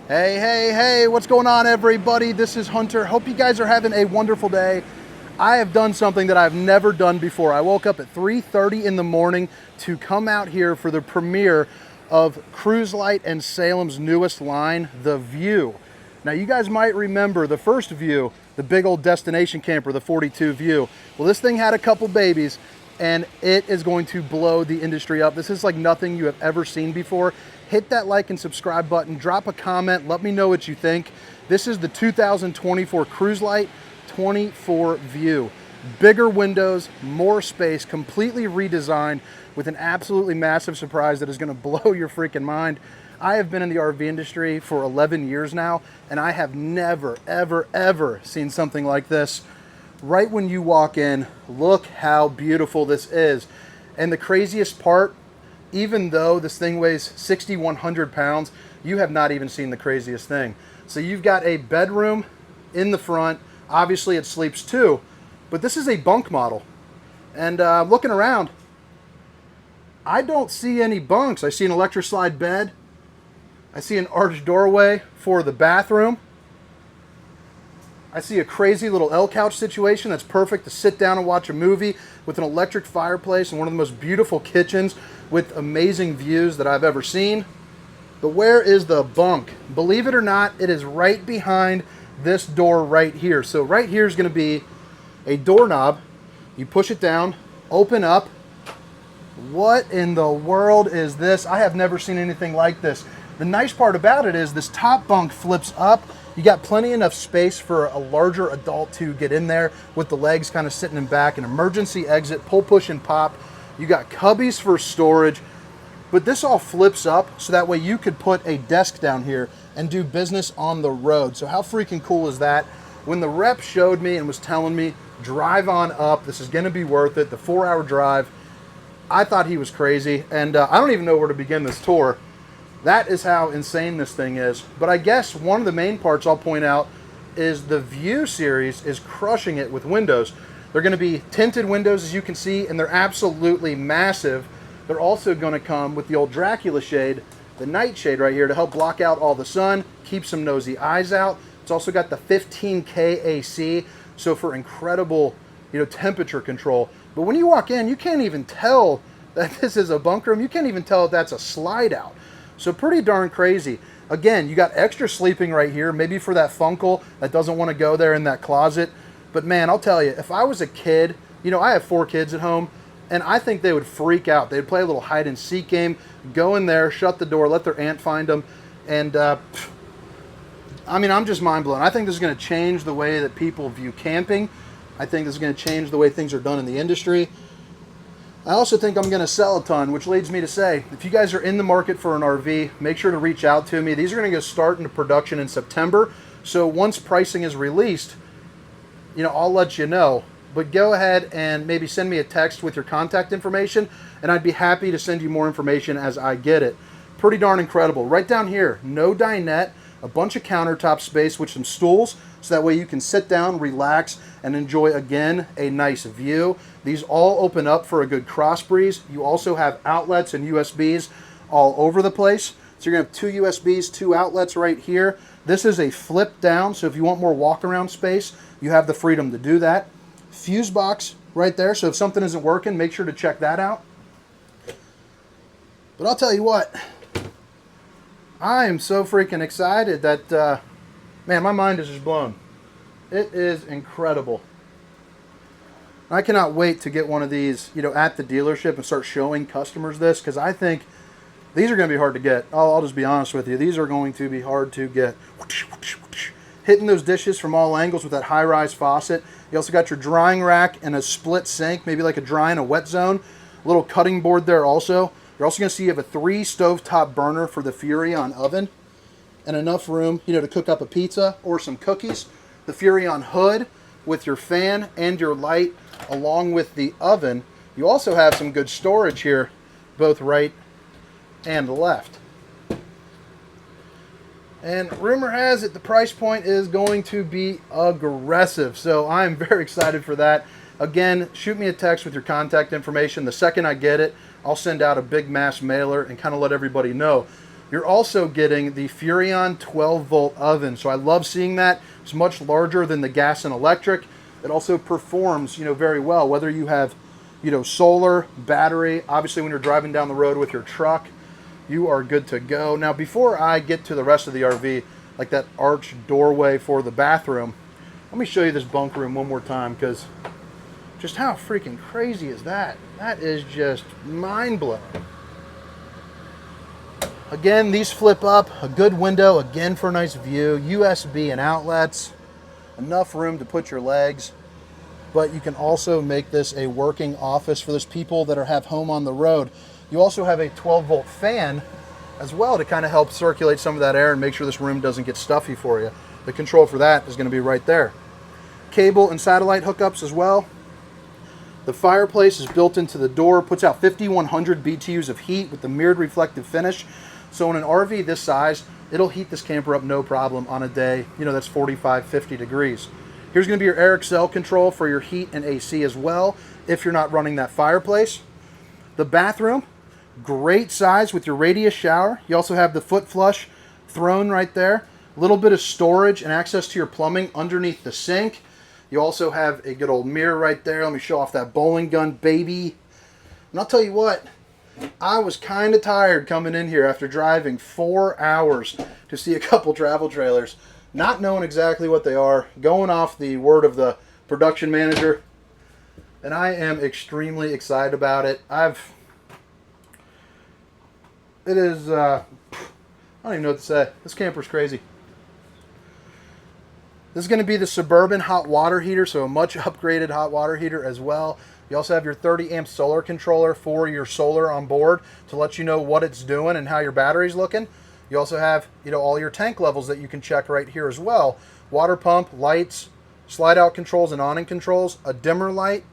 Hey, hey, hey, what's going on, everybody? This is Hunter. Hope you guys are having a wonderful day. I have done something that I've never done before. I woke up at 3:30 in the morning to come out here for the premiere of Cruise Light and Salem's newest line, the View. Now, you guys might remember the first View, the big old destination camper, the 42 View. Well, this thing had a couple babies, and it is going to blow the industry up. This is like nothing you have ever seen before. Hit that like and subscribe button, drop a comment, let me know what you think. This is the 2024 Cruise Light 24 View. Bigger windows, more space, completely redesigned with an absolutely massive surprise that is gonna blow your freaking mind. I have been in the RV industry for 11 years now, and I have never, ever, ever seen something like this. Right when you walk in, look how beautiful this is. And the craziest part, even though this thing weighs 6,100 pounds, you have not even seen the craziest thing. So you've got a bedroom in the front. Obviously it sleeps two, but this is a bunk model. And looking around, I don't see any bunks. I see an electric slide bed. I see an arched doorway for the bathroom. I see a crazy little L couch situation that's perfect to sit down and watch a movie with an electric fireplace and one of the most beautiful kitchens with amazing views that I've ever seen. But where is the bunk? Believe it or not, it is right behind this door right here. So right here is going to be a doorknob. You push it down, open up. What in the world is this? I have never seen anything like this. The nice part about it is this top bunk flips up. You got plenty enough space for a larger adult to get in there with the legs kind of sitting in back, an emergency exit, pull, push, and pop. You got cubbies for storage, but this all flips up so that way you could put a desk down here and do business on the road. So how freaking cool is that? When the rep showed me and was telling me, drive on up, this is gonna be worth it, the 4-hour drive, I thought he was crazy, and I don't even know where to begin this tour. That is how insane this thing is. But I guess one of the main parts I'll point out is the View series is crushing it with windows. They're going to be tinted windows, as you can see, and they're absolutely massive. They're also going to come with the old Dracula shade, the night shade right here, to help block out all the sun, keep some nosy eyes out. It's also got the 15K AC, so for incredible, temperature control. But when you walk in, you can't even tell that this is a bunk room. You can't even tell if that's a slide out. So pretty darn crazy. Again, you got extra sleeping right here, maybe for that funkle that doesn't want to go there in that closet. But man, I'll tell you, if I was a kid, I have 4 kids at home, and I think they would freak out. They'd play a little hide and seek game, go in there, shut the door, let their aunt find them, and I'm just mind blown. I think this is going to change the way that people view camping. I think this is going to change the way things are done in the industry. I also think I'm going to sell a ton, which leads me to say, if you guys are in the market for an RV, make sure to reach out to me. These are going to start into production in September. So once pricing is released, I'll let you know. But go ahead and maybe send me a text with your contact information, and I'd be happy to send you more information as I get it. Pretty darn incredible. Right down here, no dinette, a bunch of countertop space with some stools, so that way you can sit down, relax, and enjoy, again, a nice view. These all open up for a good cross breeze. You also have outlets and USBs all over the place. So you're gonna have 2 USBs, 2 outlets right here. This is a flip down, so if you want more walk around space, you have the freedom to do that. Fuse box right there, so if something isn't working, make sure to check that out. But I'll tell you what, I am so freaking excited that, man, my mind is just blown. It is incredible. I cannot wait to get one of these, at the dealership and start showing customers this, because I think these are going to be hard to get. I'll just be honest with you. These are going to be hard to get. Hitting those dishes from all angles with that high-rise faucet. You also got your drying rack and a split sink, maybe like a dry and a wet zone. A little cutting board there also. You're also going to see you have a 3 stovetop burner for the Furrion oven, and enough room, to cook up a pizza or some cookies. The Furrion hood with your fan and your light along with the oven. You also have some good storage here, both right and left. And rumor has it the price point is going to be aggressive, so I'm very excited for that. Again, shoot me a text with your contact information. The second I get it, I'll send out a big mass mailer and kind of let everybody know. You're also getting the Furrion 12-volt oven. So I love seeing that. It's much larger than the gas and electric. It also performs, very well, whether you have, solar, battery. Obviously, when you're driving down the road with your truck, you are good to go. Now, before I get to the rest of the RV, like that arch doorway for the bathroom, let me show you this bunk room one more time, because just how freaking crazy is that? That is just mind-blowing. Again, these flip up, a good window, again for a nice view, USB and outlets, enough room to put your legs, but you can also make this a working office for those people that have home on the road. You also have a 12-volt fan as well to kind of help circulate some of that air and make sure this room doesn't get stuffy for you. The control for that is going to be right there. Cable and satellite hookups as well. The fireplace is built into the door, puts out 5,100 BTUs of heat with the mirrored reflective finish. So in an RV this size, it'll heat this camper up no problem on a day, that's 45, 50 degrees. Here's going to be your Air Excel control for your heat and AC as well, if you're not running that fireplace. The bathroom, great size with your radius shower. You also have the foot flush throne right there. A little bit of storage and access to your plumbing underneath the sink. You also have a good old mirror right there. Let me show off that bowling gun, baby. And I'll tell you what, I was kind of tired coming in here after driving 4 hours to see a couple travel trailers, not knowing exactly what they are, going off the word of the production manager, and I am extremely excited about it. I don't even know what to say. This camper's crazy. This is going to be the Suburban hot water heater, so a much upgraded hot water heater as well. You also have your 30 amp solar controller for your solar on board to let you know what it's doing and how your battery's looking. You also have, all your tank levels that you can check right here as well. Water pump, lights, slide out controls and awning controls, a dimmer light,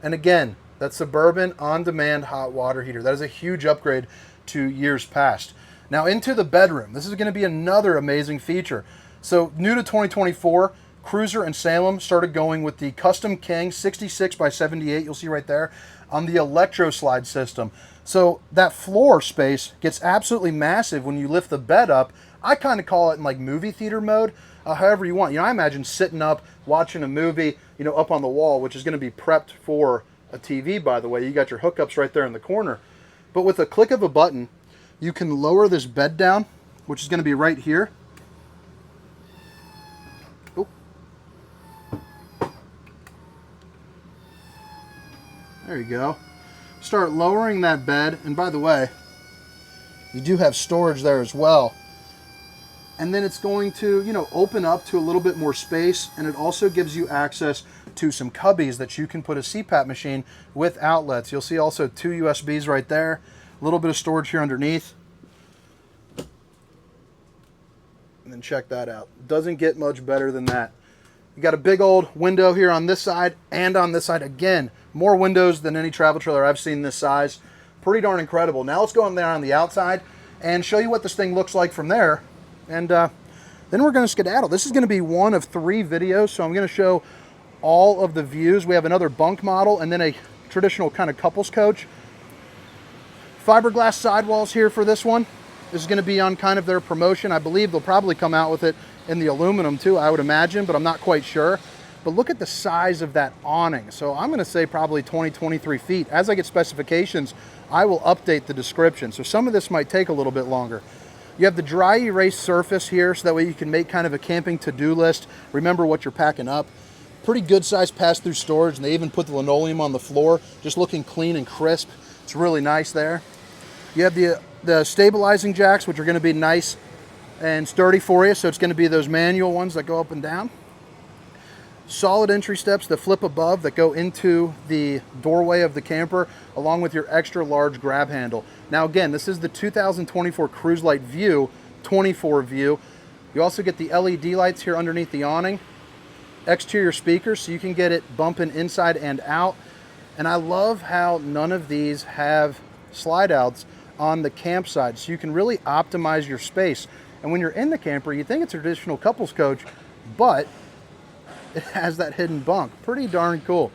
and again, that Suburban on-demand hot water heater. That is a huge upgrade to years past. Now into the bedroom. This is going to be another amazing feature. So new to 2024, Cruiser and Salem started going with the Custom King 66 by 78, you'll see right there, on the Electro Slide system. So that floor space gets absolutely massive when you lift the bed up. I kind of call it in like movie theater mode, however you want. I imagine sitting up, watching a movie, up on the wall, which is going to be prepped for a TV, by the way. You got your hookups right there in the corner. But with a click of a button, you can lower this bed down, which is going to be right here. There you go. Start lowering that bed, and by the way, you do have storage there as well. And then it's going to, open up to a little bit more space, and it also gives you access to some cubbies that you can put a CPAP machine with outlets. You'll see also 2 USBs right there, a little bit of storage here underneath. And then check that out. Doesn't get much better than that. You got a big old window here on this side and on this side. Again, more windows than any travel trailer I've seen this size. Pretty darn incredible. Now let's go in there on the outside and show you what this thing looks like from there. And then we're going to skedaddle. This is going to be one of 3 videos, so I'm going to show all of the views. We have another bunk model and then a traditional kind of couples coach. Fiberglass sidewalls here for this one. This is going to be on kind of their promotion. I believe they'll probably come out with it in the aluminum too, I would imagine, but I'm not quite sure. But look at the size of that awning. So I'm going to say probably 20, 23 feet. As I get specifications, I will update the description. So some of this might take a little bit longer. You have the dry erase surface here, so that way you can make kind of a camping to-do list. Remember what you're packing up. Pretty good size pass-through storage, and they even put the linoleum on the floor, just looking clean and crisp. It's really nice there. You have the stabilizing jacks, which are going to be nice and sturdy for you. So it's going to be those manual ones that go up and down. Solid entry steps that flip above that go into the doorway of the camper, along with your extra large grab handle. Now again, this is the 2024 Cruise Light View 24 view. You also get the LED lights here underneath the awning. Exterior speakers, so you can get it bumping inside and out. And I love how none of these have slide outs on the campsite, so you can really optimize your space. And when you're in the camper, you think it's a traditional couples coach, but it has that hidden bunk. Pretty darn cool.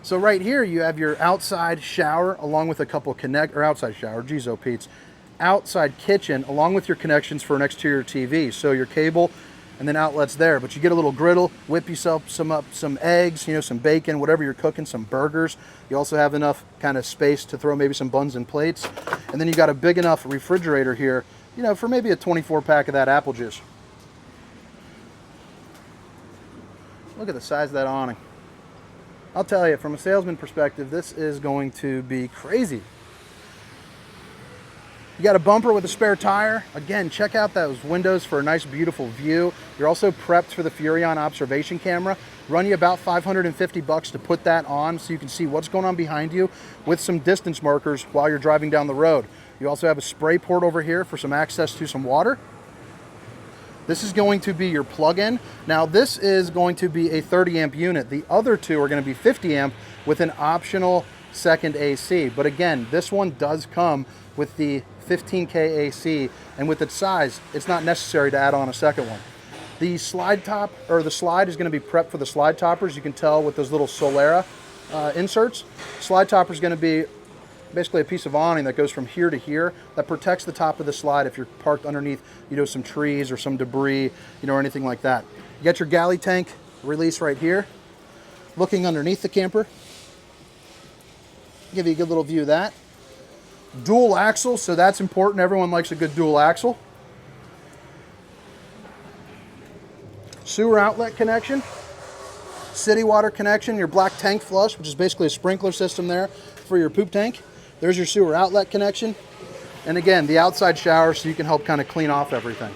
So right here you have your outside shower along with a couple outside shower, geez oh Pete's, outside kitchen along with your connections for an exterior TV. So your cable and then outlets there. But you get a little griddle, whip yourself some eggs, you know, some bacon, whatever you're cooking, some burgers. You also have enough kind of space to throw maybe some buns and plates. And then you got a big enough refrigerator here, you know, for maybe a 24 pack of that apple juice. Look at the size of that awning. I'll tell you, from a salesman perspective, this is going to be crazy. You got a bumper with a spare tire. Again, check out those windows for a nice, beautiful view. You're also prepped for the Furrion observation camera. Run you about $550 to put that on so you can see what's going on behind you with some distance markers while you're driving down the road. You also have a spray port over here for some access to some water. This is going to be your plug-in. Now this is going to be a 30 amp unit. The other two are going to be 50 amp with an optional second AC. But again, this one does come with the 15K AC, and with its size, it's not necessary to add on a second one. The slide top, or the slide, is going to be prepped for the slide toppers. You can tell with those little Solera inserts. Slide topper is going to be basically a piece of awning that goes from here to here that protects the top of the slide if you're parked underneath, you know, some trees or some debris, you know, or anything like that. You got your galley tank release right here. Looking underneath the camper, give you a good little view of that. Dual axle, so that's important. Everyone likes a good dual axle. Sewer outlet connection. City water connection, your black tank flush, which is basically a sprinkler system there for your poop tank. There's your sewer outlet connection. And again, the outside shower so you can help kind of clean off everything.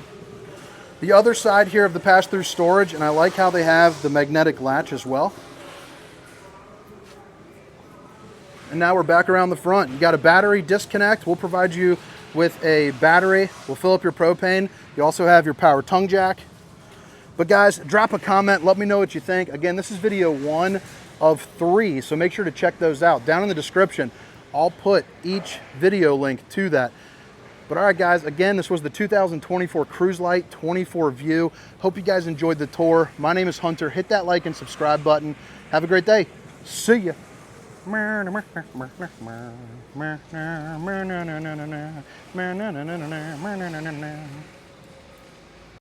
The other side here of the pass-through storage, and I like how they have the magnetic latch as well. And now we're back around the front. You got a battery disconnect. We'll provide you with a battery. We'll fill up your propane. You also have your power tongue jack. But guys, drop a comment. Let me know what you think. Again, this is video 1 of 3, so make sure to check those out. Down in the description, I'll put each video link to that. But all right, guys, again, this was the 2024 Cruise Light 24 View. Hope you guys enjoyed the tour. My name is Hunter. Hit that like and subscribe button. Have a great day. See ya.